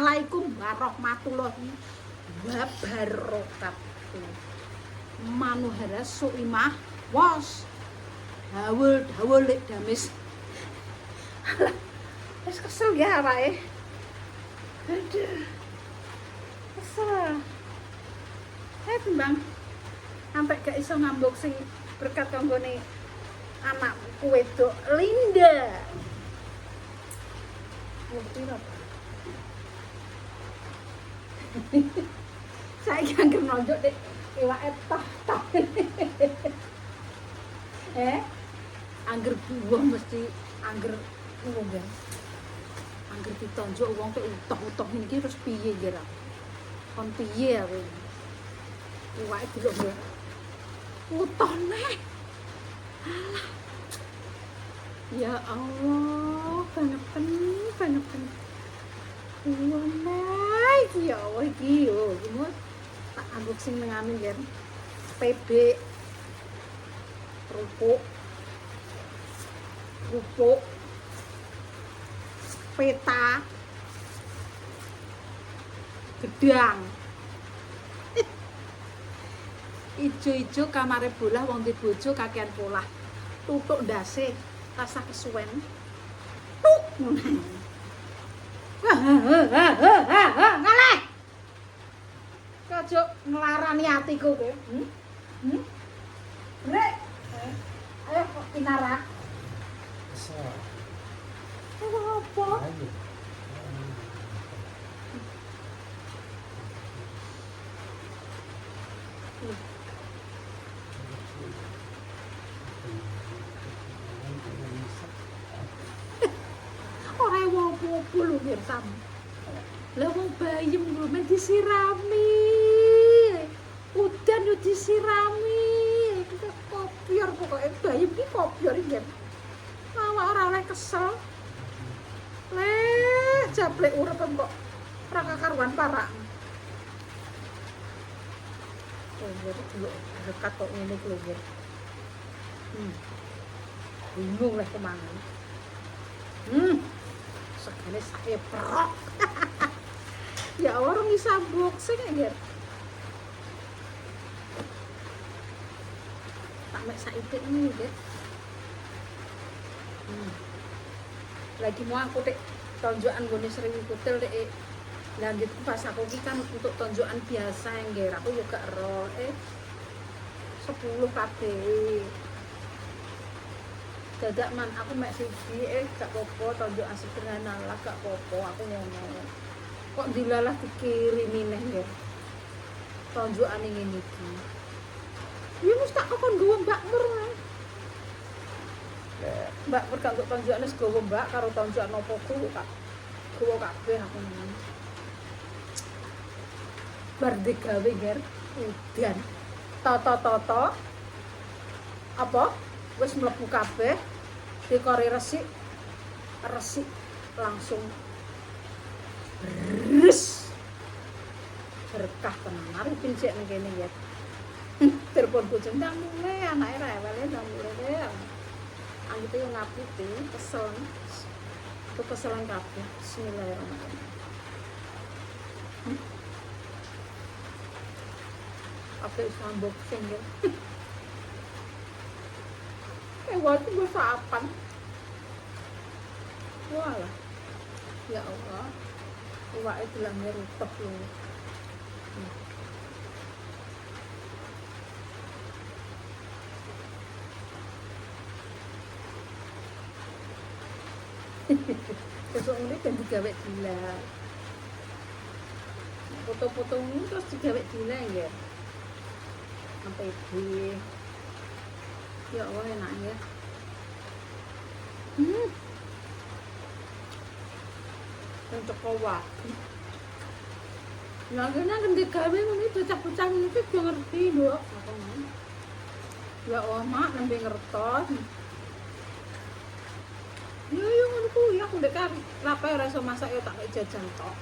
Assalamualaikum warahmatullahi wabarakatuh. Manuhara suimah was hawul lek damis. Alah, wis kesel ya awake. Aduh. Kesel. Bang. Sampai gak iso ngambok sing berkat kanggone anakku wedok Linda. Ngerti apa? Saiki anggere nonjok nek iwake tah. Angger buah mesti angger ngono ya. Angger ditonjok wong tek utuh-utuh iki terus piye ya ra? Kon piye aku? Iwake delok ya. Utuh neh. Alah. Ya Allah, banget. Wah, iki ya Allah iki yo. Tak unboxing nang anu ya. PB rupuk peta gedang ijo-ijo kamare bolah wong di bojo kakean polah tutuk ndase rasa kesuwen tuk ngaleh kok nglarani atiku kowe Rek ayo pinara apa? Ora wopo lho Mirsam. Lah wong bayem lho men disirami. Udan yo disirami. Iki kopior pokoke bayem iki kopior iki. Awak ora oleh kesel. Leh, jablek urip kok ora kakaruan parah. Oh, jadi dulu dekat kok ngene iki lho. Bingung lah kemangan. Segene sak eprok. Ya orang bisa boxing ya. Tak mek sak itik ini ya. Lagi mau aku tek tonjokan gone sering kutil tek lanjutku pas aku iki kan untuk tonjokan biasa nggih aku yo gak ero 10 kabeh dadak man aku mek siji gak apa-apa tonjokan sederhana lah gak apa-apa aku ngono kok dilalah dikirimi neh nggih tonjokane ngene iki ya mesti tak kon nggo Mbak Mur Mbak Mur gak tonjokane segowo Mbak karo tonjokan opo ku kak gowo kabeh aku ngono bar digawe ger udan toto apa wis mlebu kabeh dekore resik langsung berkah tenan mari pincek nang kene ya telepon bojone ndang mulai anake ra ewele ndang mulai anggite yo ngaputi kesel kekeselan kabeh bismillahirrahmanirrahim apa itu unboxing ya waktu bersapan walah ya Allah wah itu langnya rutek loh besok ini kan digawe gila foto-foto ini terus digawe gila ya sampai di ya Allah enak ya yang cokowak lagi kan digawe ini bocah-bocah ini tuh ngerti loh ya Allah mak nembe ngertos ya ngono kuwi aku ndek kan lape ora iso masak ya tak jajan tok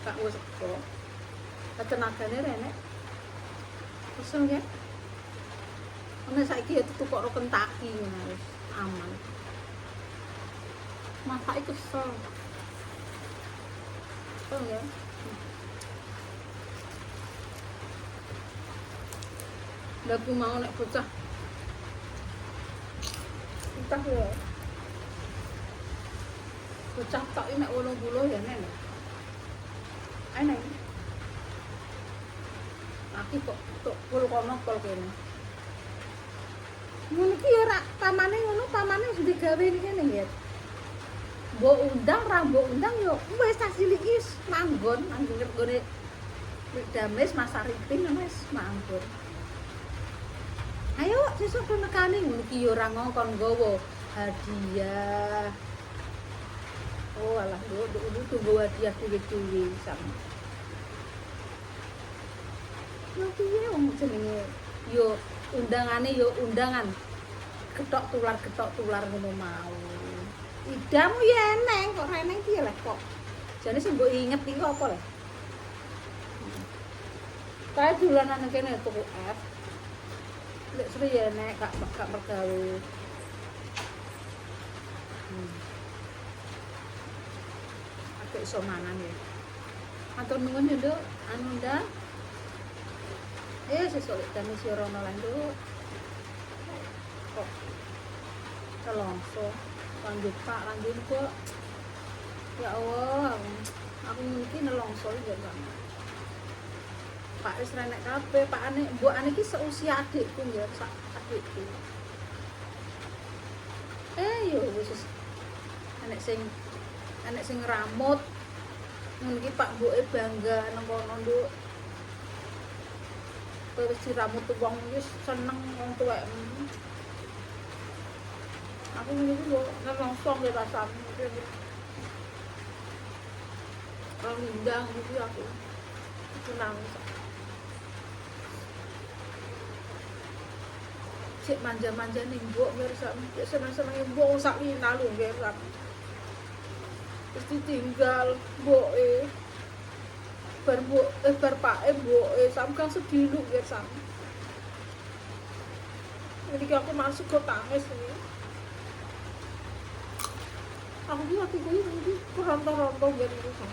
gak wis kok tenagane renek kesel ya ana saiki ya tutuk kok Kentucky ngono wis aman masak iku kesel Oh ya. Lagu mau nek bocah. Entah ya. Bocah tok iki nek 80 ya nek. Enak. Aku kok pul kono pol kene. Ngono iki ya rak pamane ngono, pamane wis digawe kene ya. Mbok undang ra mbok undang yo wis tak cilik iki manggon nggone Dames Mas Arifin wis manggon. Ayo sesuk do nekani ngono iki yo ora ngongkon nggawa hadiah. Oh alah dulu tunggu hadiah duwe-duwe sama. Yo piye wong jenenge yo undangane yo undangan. Getok tular ngono mau. Idamu ya eneng kok ra eneng piye lah kok. Jane sing mbok inget iki apa lho? Kae dolanan nang kene tuku F. Lek sri ya nek gak mergawe. Aku iso mangan ya. Matur nuwun yo, Nduk. Anu ndak. Sesuk lek kami si rono lan Nduk. Kok telongso lanjut Pak lanjut kok. Ya Allah, aku mungkin nelongso ya Pak. Pak wis renek kabeh, Pak ane, mbok ane iki seusia adikku ya, sak adikku. Yo wis anek sing ramut. Ngono iki Pak mboke bangga nang kono Nduk. Wis diramut wong wis seneng wong tuwek. Aku ngene iki lho nelongso ya rasane. Orang undang gitu aku. Itu nangis. Cek manja-manja nih mbok ngerasa, cek seneng-seneng mbok sak wina lho ngerasa. Terus ditinggal mboke. Bar pake mboke sampeyan sedih lho ngerasa. Jadi aku masuk ke tangis ini. Aku ki hatiku iki keronto-ronto gitu kan.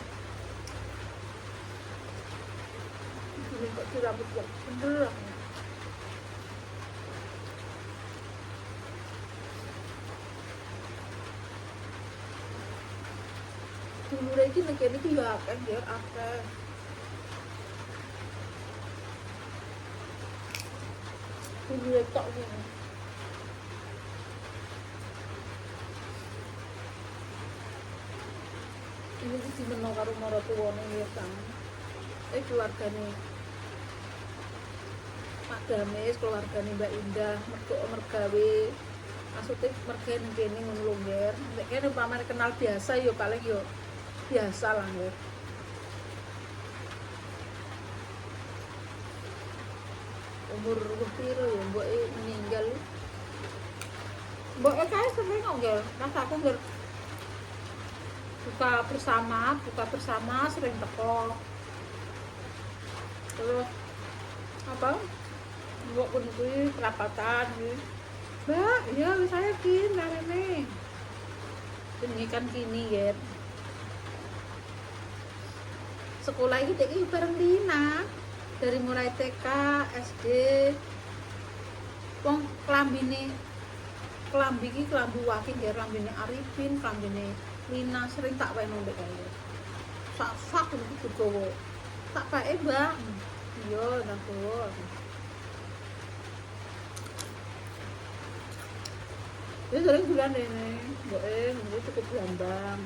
Ini kok dirambut kok bener. Dulure iki nek kene iki ya akeh ya akeh. Dulure tok ngene. Ini sih menang karo maratuwane ya Kang. Keluargane Pak Dames, keluargane Mbak Indah, mergawe maksudnya mergawe ning kene ngono lho Nger. Nek kene umpamane kenal biasa yo paling yo biasa lah Nger. Umur piro ya mboke meninggal. Mboke kae sering kok Nger. Rasaku Nger. Buka bersama sering teko. Terus apa? Mbok pun kuwi kerapatan iki. Mbak, iya saya kin narene. Jenenge kan kini ya. Sekolah iki iki bareng Lina. Dari mulai TK, SD. Wong klambi iki klambi wakin ya klambine Arifin, klambine Lina sering tak wae ndek kae. Sak iki digowo. Tak pae, Mbak. Iya, ndak gowo. Dia sering bilang ini, gue cukup berambang.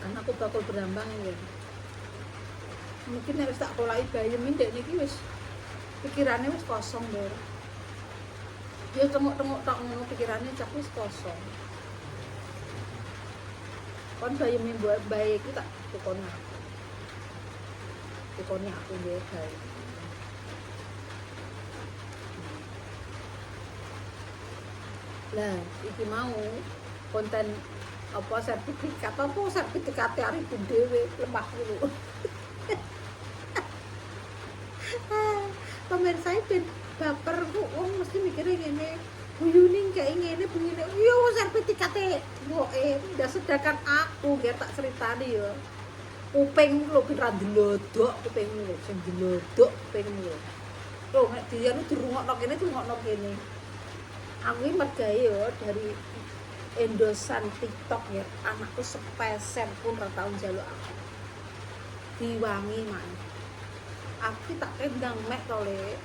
Karena aku bakal berambang ya. Mungkin harus tak polai bayemin dek niki wis pikirannya wis kosong deh. Dia tengok-tengok tak ngono pikirannya cak wis kosong. Kon bayemin buat baik itu tak tukone aku deh baik. Lah, iki mau konten apa sertifikat Arifin dhewe lemah dulu. Pemirsa ben baper kok wong mesti mikire ngene. Buyuning kayak ngene begini. Yo sertifikate mboke ndak sedangkan aku nggih tak critani yo. kuping lho ben ra ndelodok kupingmu lho sing ndelodok kupingmu lho. Lho nek dianu dirungokno kene. Aku iki mergawe yo dari endosan TikTok ya. Anakku sepeser pun ra tau njaluk aku. Diwangi man. Aku tak kendang mek to le.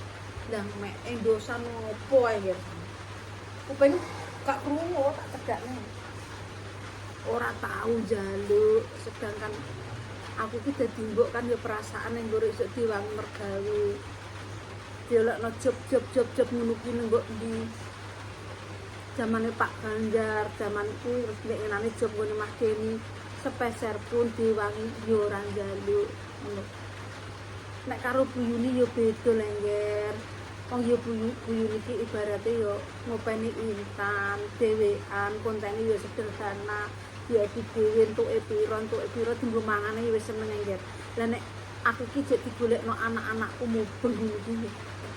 Ndang mek endosan ngopo ae ya. Kuping gak krungu tak cedakne. Ora tau njaluk sedangkan aku ki dadi mbok kan ya perasaan ning nggo isuk diwangi mergawe. Diolokno job ngono ki mbok ndi. Zamane Pak Ganjar, zamanku terus nek enane job ngene Mas Deni sepeser pun diwangi yo ora njaluk ngono. Nek karo buyune yo beda lengger. Wong yo buyune iki ibarate yo ngopeni intan, dhewean, kontene yo sederhana. Ya didhewe entuke pira dienggo mangane wis seneng engger. Lah nek aku ki jek digolekno anak-anakku mubeng ngono iki.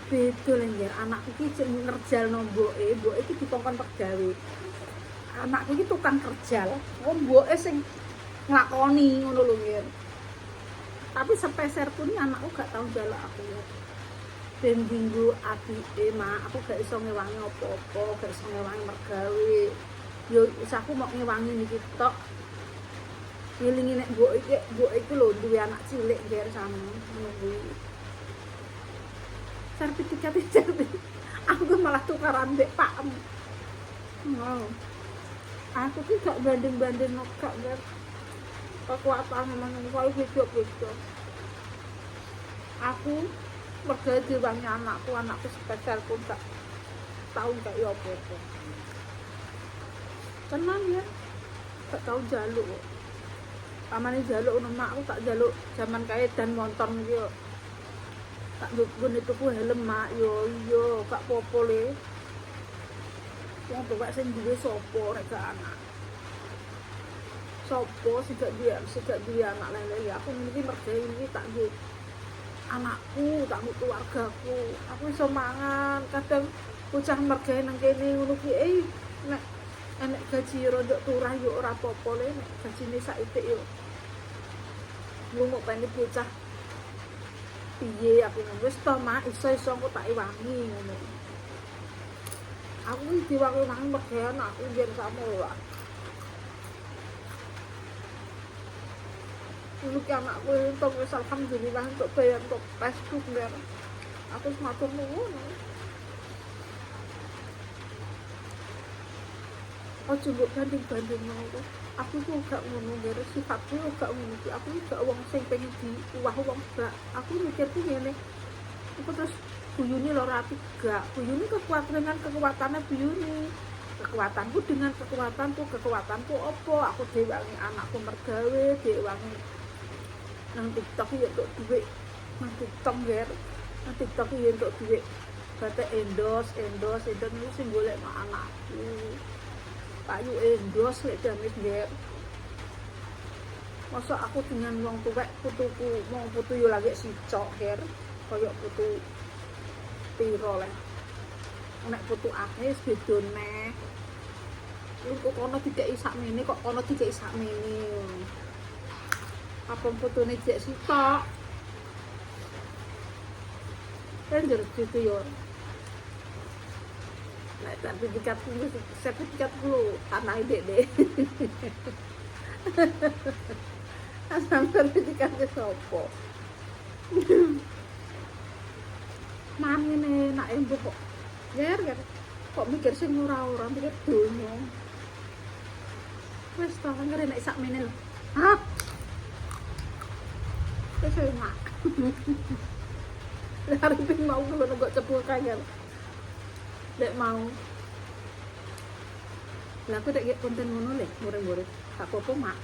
Beda engger, anakku ki jek ngerjalno mboke iki dikongkon pegawe. Anakku ki tukang kerjal, wong mboke sing nglakoni ngono lho ngger. Tapi sepeser pun anakku gak tau njaluk aku ya. Ben dinggo apike mak, aku gak iso ngewangi apa-apa, gak iso ngewangi mergawe. Yo usahaku mau ngewangi niki tok. Ngelingi nek mbok iki lho duwe anak cilik ngger sami ngono kuwi. Sertifikat. Aku malah tukaran mbek Pak. Ngono. Aku ki gak banding-banding gak ngger. Kekuatan memang kok beda-beda. Aku mergawe diwangi anakku spesial pun tak tau gak yo apa-apa. Tenang ya, gak tau jaluk kok. Pamane jaluk ono makku tak jaluk zaman kae dan motor iki yo. Tak nggon tuku helm mak yo iya gak apa-apa le. Wong tuwek sing duwe sapa nek gak anak. Sopo sing gak duwe anak lele ya aku iki mergawe iki tak nggo anakku, tak nggo keluargaku. Aku iso mangan, kadang bocah mergawe nang kene ngono ki nek enek gaji rodok turah yo ora apa-apa le nek gajine saithik yo. Lungo pengen bocah piye aku wis to mak iso aku tak iwangi ngono. Aku iki diwangi mergawe anakku yen samola. Dulu ki anakku itu wis alhamdulillah untuk bayar untuk Facebook biar aku sematur nuwun. Ojo mbok banding-banding ngono. Aku tuh gak ngono ngger sifatku gak ngono ki. Aku gak wong sing pengen diuwah wong gak. Aku mikirku ngene. Aku terus buyune lho rapi gak. Buyune kekuatannya buyune. Kekuatanku dengan kekuatanku apa? Aku diwangi anakku mergawe, diwangi nang TikTok ya untuk duit. Nang TikTok ngger. Nang TikTok ya untuk duit. Kate endorse itu sing golekno anakku. Payu endos lek jamis ngger. Masa aku dengan wong tuwek putuku, wong putu yo lagi sicok ngger. Kaya putu piro le. Nek putu akeh beda neh. Kok kono dikeki sakmene kok kono dikeki sakmene. Apa putune jek sitok. Kan gitu yo. Nek sertifikat dulu tanah dek. Asam sertifikatnya sopo. Mami nih nak embu kok. Ger kok mikir sing ora-ora mikir donya. Wis ta ngene nek sakmene lho. Hah? Wis enak. Hari ping mau ngono kok cepul kaya. Dek mau. Lah aku tak konten ngono le, murid-murid. Tak apa mak.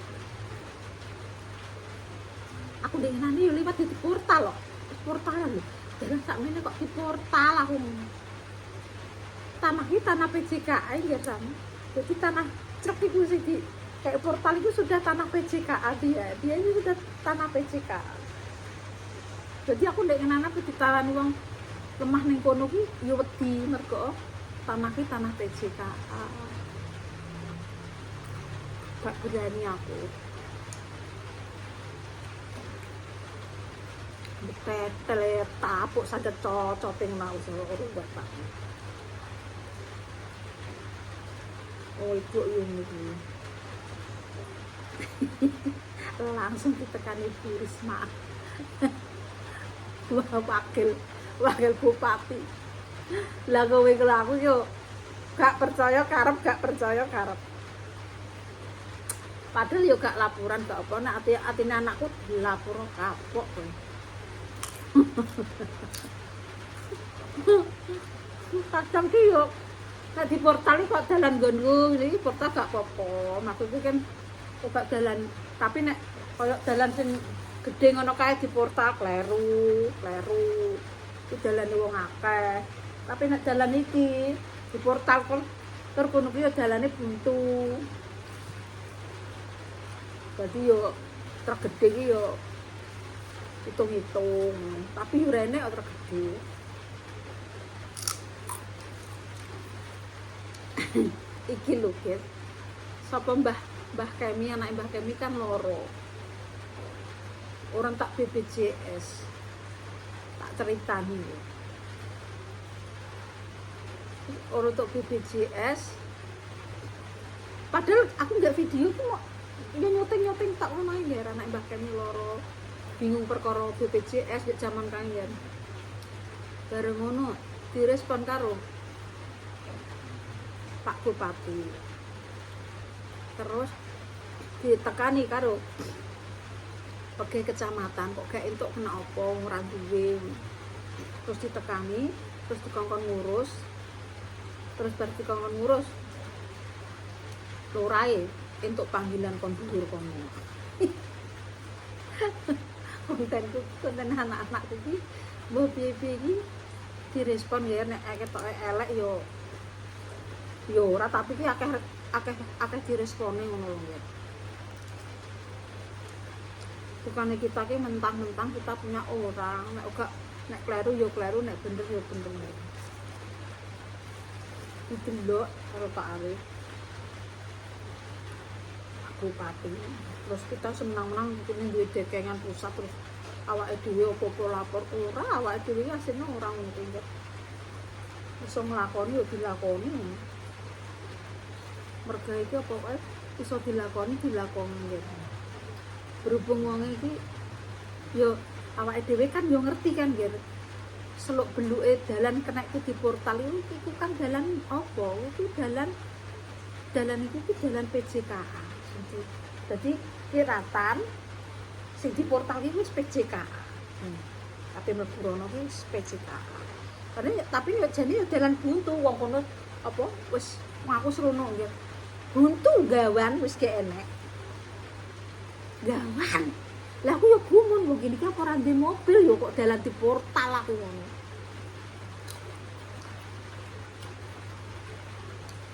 Aku dengenane yo liwat di portal loh. Portal lho. Jangan sakmene kok di portal aku. Tanah iki tanah PJKA ya sama. Jadi tanah truk itu sih di kayak portal itu sudah tanah PJKA dia ini sudah tanah PJKA. Jadi aku ndek ngenana ditarani wong lemah ning kono ki yo wedi mergo tanah ki tanah PJKA. Gak berani aku. tetel tapuk saja coting mau ora bapak. Oh ibu ini langsung ditekani Bu Risma. wakil bupati. Lah kowe kalau aku yo gak percaya karep. Padahal yo gak laporan gak apa, nek atine anakku dilapor kapok kowe. Kadang ki yo nek di portal kok dalan nggonku iki portal gak apa-apa. Maksudku kan kok dalan tapi nek koyo dalan sing gedhe ngono kae di portal kleru. Iki dalane wong akeh. Tapi nek dalan iki di portal kok tur kono ki yo dalane buntu. Jadi yo truk gede ki yo hitung-hitung, tapi urene truk gede. Iki lho, guys. Sapa Mbah Kemi, anak Mbah Kemi kan loro. Orang tak BPJS. Tak ceritani yo. Orang untuk BPJS. Padahal aku nggak video tuh ya nyoteng tak ngono ya anak Mbah Kemi loro. Bingung perkara BPJS di zaman kangen. Bareng ngono direspon karo Pak Bupati. Terus ditekani karo pegawai kecamatan kok gak entuk kena apa ora duwe. Terus ditekani, terus dikongkon ngurus. Terus bar dikongkon ngurus lurae entuk panggilan kondur kono. konten anak-anak iki mbok piye-piye iki direspon ya nek ketoke elek yo ora tapi ki akeh direspone ngono lho ya. Bukannya kita ki mentang-mentang kita punya orang, nek kleru yo kleru, nek bener yo bener. Itu lho karo Pak Arif Bupati. Terus kita senang-senang mungkin duwe dekengan pusat terus awake dhewe opo-opo lapor ora, awake dhewe asline ora ngono kuwi. Iso nglakoni yo dilakoni. Merga iki apa wae iso dilakoni ya. Berhubung wong iki yo awake dhewe kan yo ngerti kan nggih. Seluk beluke dalan kena itu di portal itu kan dalan apa? Itu dalan itu ki dalan PJKA. Jadi kiratan sing di portal iki wis PJKA. Tapi mlebu rono ki wis PJKA. Tapi yo jane yo dalan buntu wong kono apa wis ngaku serono nggih. Buntu gawan wis gak enek. Gawan. Lah aku yo gumun wong iki apa ora ndek mobil yo kok dalan di portal aku ngono.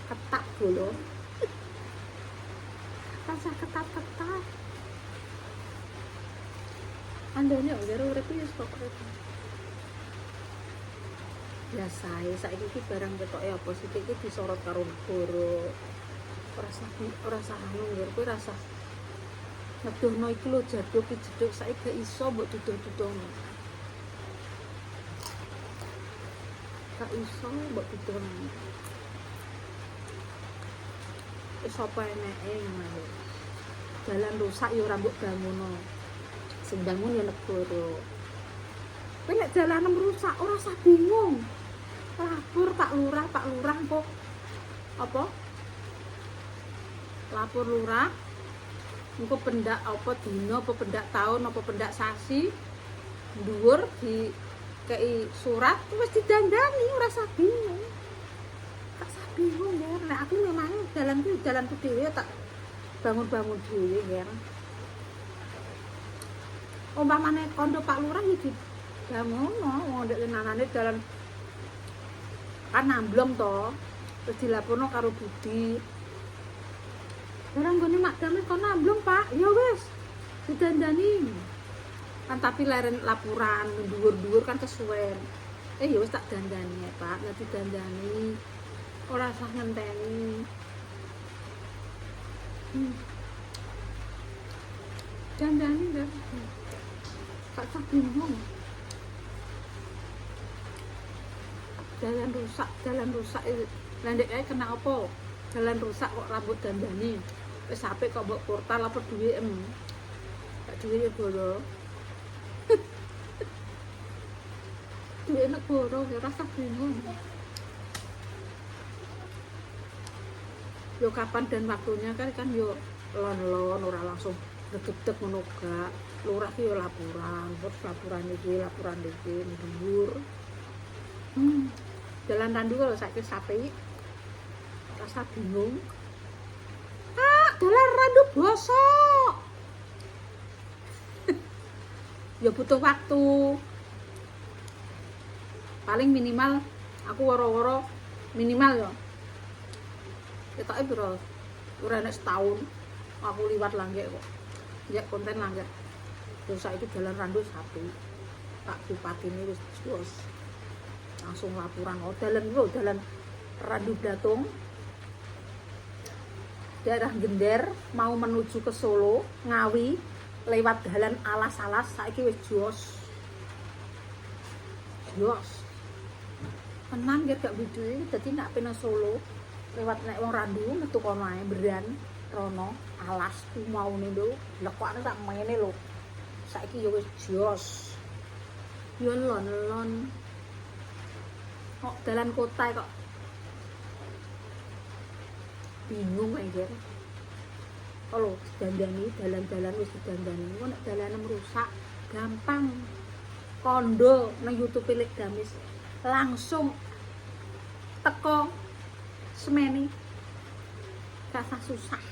Ketak bolo. Rasa ketat-ketat. Andane ora urip wis pokoke. Biasa saiki iki barang ketoke apa sih iki disorot karo negara. Ora sah nunggu kowe rasa ngedono iki lho jaduk iki jeduk saiki gak iso mbok duduh-duduhno. Gak iso mbok duduhno. Wis apa eneke ngono. Dalan rusak ya ora mbok banguno. Sing bangun ya negara. Kowe nek dalanem rusak ora usah bingung. Lapor Pak Lurah kok apa? Lapor lurah. Engko pendak apa dina apa pendak tahun apa pendak sasi dhuwur di kei surat wis didandani ora usah bingung. Tak usah bingung ya. Nek aku memang jalanku dhewe tak bangun dhewe ya. Umpamane kondo Pak Lurah iki banguno wong ndek nanane dalan kan namblong to. Terus dilaporno karo Budi. Orang gone mak damel kon namblong Pak, ya wis didandani. Kan tapi leren laporan dhuwur-dhuwur kan kesuwen. Ya wis tak dandani ya Pak, nek didandani ora usah ngenteni. Dandani kan. Kak bingung. Jalan rusak landek ae kena apa? Jalan rusak kok rambut dandani. Wis apik kok mbok portal apa duwe gak duwe bolo. Duwe nek boro ya rasa bingung. Yo kapan dan waktunya kan yo lon-lon ora langsung deg-deg ngono gak. Lurah ki yo laporan, terus laporan iki dhuwur. Jalan randu kalau saiki sapi rasa bingung. Dalan randu bosok. Ya butuh waktu. Paling minimal aku woro-woro minimal ya. Ketoke piro? Ora nek setahun aku liwat langge kok. Ya konten langge. Terus saiki dalan randu sapi. Pak Bupati ini wis langsung laporan dalan Randu Blatung daerah Gender mau menuju ke Solo Ngawi lewat dalan alas-alas saiki wis jos tenan gak video dadi nek pena Solo lewat nek wong Randu metu kono ae Beran rono alas ku maune lho lekokane tak mene lho saiki yo wis jos yo lon kok dalan kota kok bingung aja kalau dandani dalan-dalan wis dandani kok nek dalanem rusak gampang kondo nang YouTube Lek Damis langsung teko semeni rasa susah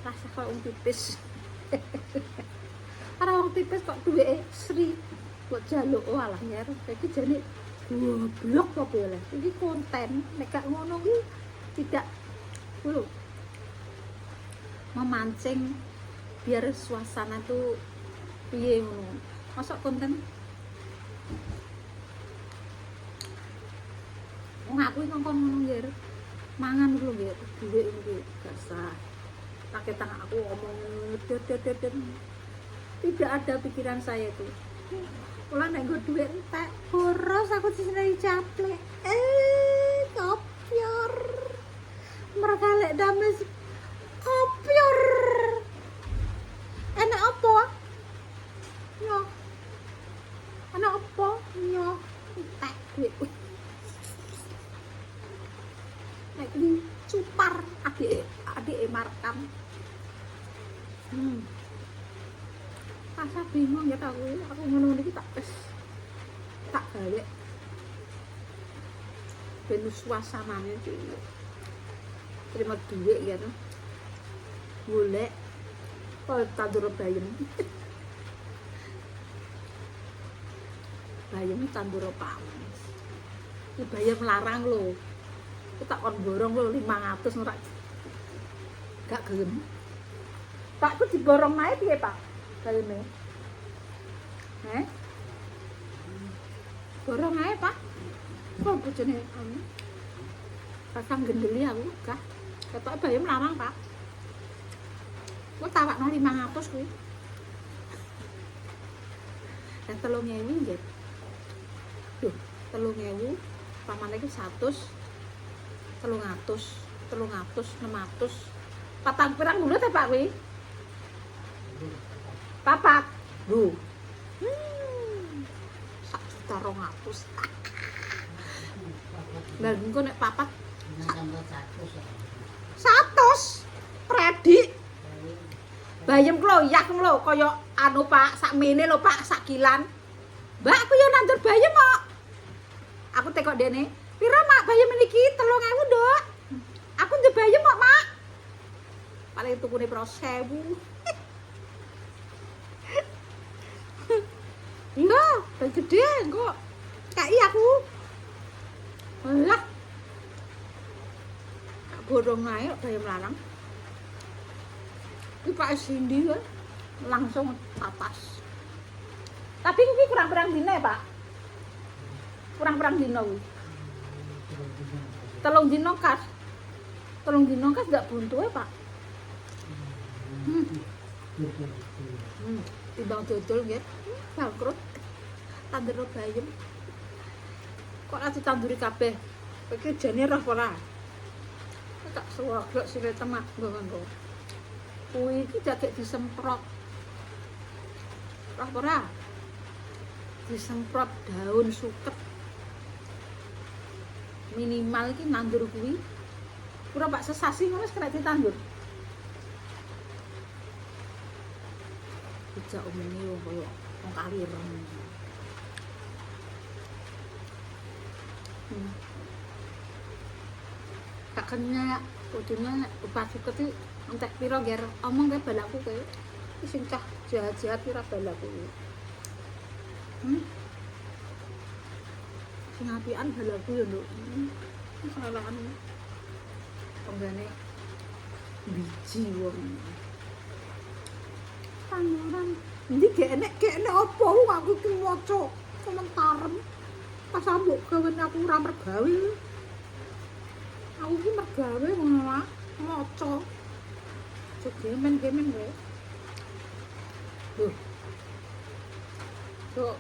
rasa kok wong tipis ora wong tipis kok duwe Sri kok jaluk walah nyer iki jane goblok apa ya iki konten nek gak ngono iki tidak memancing biar suasana tuh piye ngono masa konten ngaku ngongkon ngono nyer mangan dulu nyer duwe iki gak sah pakai tangan aku ngomong tidak ada pikiran saya itu ulah nek nggo dhuwit entek boros aku disenengi caplek kopior mereka Lek Damis kopior enak apa yo enak apa yo entek duit nek iki cupar adik markam rasa bingung ya aku ngono iki tak gawe ben suasanane iki terima duit ya tuh golek tandur bayam tandur panas iki bayam larang lho aku tak kon borong lho 500 ora gak gelem Pak ku diborong nae piye Pak bayame borong ae Pak kok bojone pasang gendeli aku gak ketok bayam larang Pak kok tawakno 500 kuwi dan 3.000 nggih duh 3.000 pamane iki 100 300 600 patang pirang dulu ta Pak kuwi papat lho 1.200.000 lah engko nek papat 100 predik bayam kloyak lho kaya anu Pak sakmene lho Pak sakilan Mbak aku yo nandur bayam kok aku tekok dene pira Mak bayam niki 3.000 Nduk aku nje bayam kok Mak paling tukune 1.000 iya, gede kok kai aku lah tak borong naik bayam larang ini Pak Cindy ya langsung atas tapi ini kurang-kurang dina ya Pak kurang-kurang dina telung dina kas gak buntu ya Pak timbang dodol nggih bangkrut tandur bayam Kok ati tanduri kabeh. Kowe iki jane roh ora? Tak suwagok sire temak nggo. Kuwi iki dagek disemprot. Roh ora? Disemprot daun suket. Minimal iki nandur kuwi ora Pak sesasi ngono wis kena ditandur. Dijak omene wong koyo wong kalireng. Kak kenya kudune obat suket iki entek pira ger omong ke balaku kowe. Iki sing cah jahat-jahat pira balaku. Sing apian balaku ya, Nduk. Kesalahan. Penggane biji wong. Tanduran. Ndi gek enek apa aku ki maca komentar. Pas ambuk gawe aku ora mergawe. Aku ki mergawe ngono wae, maca. Gemen-gemen wae. Loh. Kok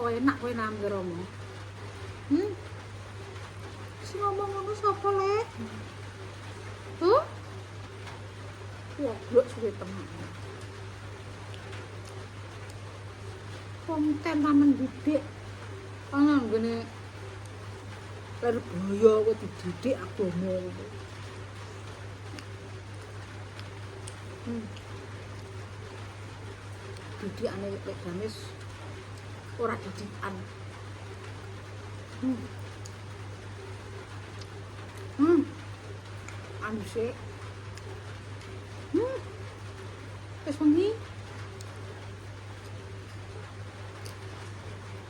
oh enak kowe nang romo. Sing ngomong ngono sapa lek? Wah, blok suwe temen. Konten taman didik. Ana nggone Lirboyo kok dididik agama. Didikane lek gamis ora didikan. Anse. Wis wengi.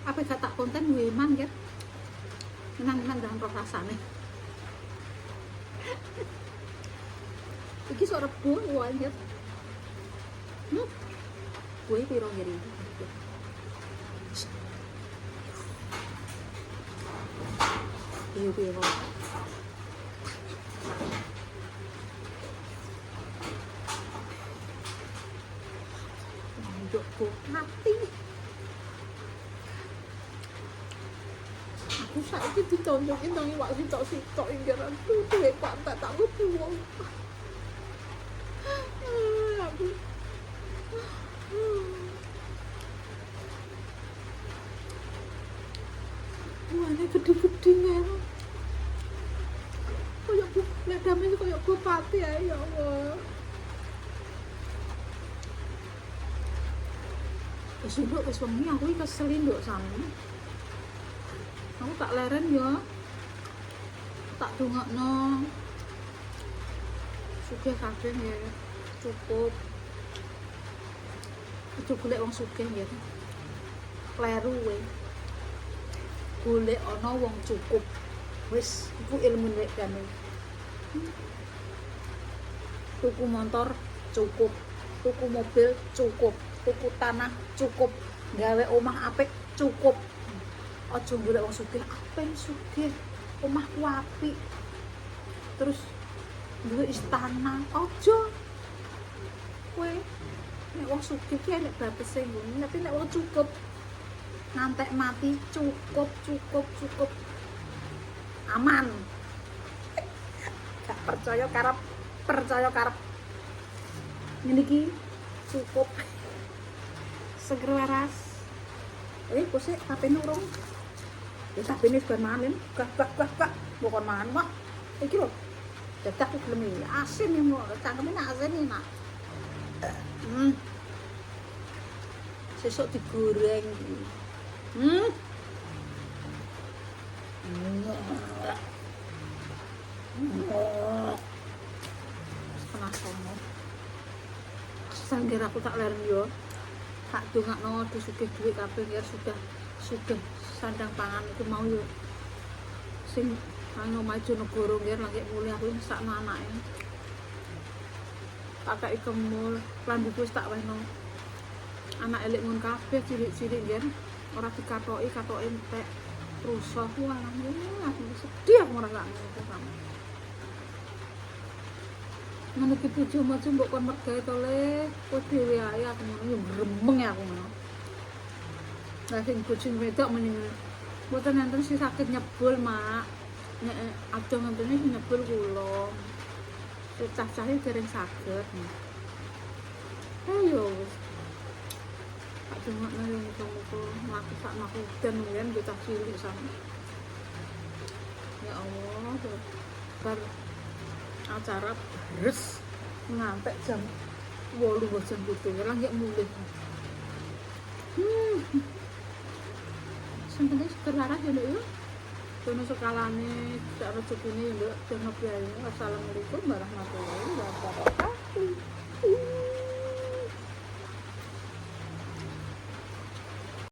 Apa gak tak konten weman ya? Menang-menang dalam rasane. Iki sok Rebo wae ya. Kuwi piro ngiri. Iya piro. Ndukku mati. Aku saiki ditonjoki nang iwak sitok-sitok inggaran duwe pantat tak buang. Aku buahnya gede-gede kan. Kayak bu, lihat damai kayak bupati ya Allah. Wis nduk wis wengi aku iki keselin nduk sami. Aku tak leren ya. Tak dongakno. Sugih kabeh ya. Cukup. Aja golek wong sugih ya. Kleru kowe. Golek ana wong cukup. Wis iku ilmu nek kene. Tuku motor cukup. Tuku mobil cukup. Tuku tanah cukup, gawe omah apik cukup. Aja golek wong sugih, apen sugih. Omahku apik. Terus duwe istana, aja. Kowe nek wong sugih ki nek batese ngono, tapi nek wong cukup ngantek mati cukup. Aman. Gak percaya karep. Ngene iki cukup. Seger waras. Kusik tapene urung. Ya tapene wis ban mangan. Gak. Bukan mangan mah. Iki lho. Dadak ku gelem iki. Asin ya kok. Cangkeme asin iki, Nak. Sesuk digoreng iki. Setengah songo. Sangger aku tak leren yo. Tak dongakno sugih duit kabeh ya sudah sandang pangan itu mau yo sing nang maju negara nggih lagi mulih aku sakno anake pakai kemul lambiku wis tak wehno anak elek ngon kabeh cilik-cilik nggih ora dikatoki entek rusuh wae aku sedih aku ora gak ngono sama ngono ki bojomu mbok kon mergawe to le kowe dhewe ae aku ngono yo gremeng aku ngono. Lah sing kucing wedok mending Mboten nenten si sakit nyebul, Mak. Nek aja ngenteni si nyebul kula. Cacah-cahe dereng saged. Ayo wis. Tak dongakno yo muga-muga mlaku sak mlaku dan yen bocah cilik sama. Ya Allah, bar acara beres ngantek jam 8 jam 7 lah nggak mulih. Sing penting seger laras ya Nduk ya. Dono sekalane sak rezekine ya Nduk, jangan biaya. Assalamualaikum warahmatullahi wabarakatuh.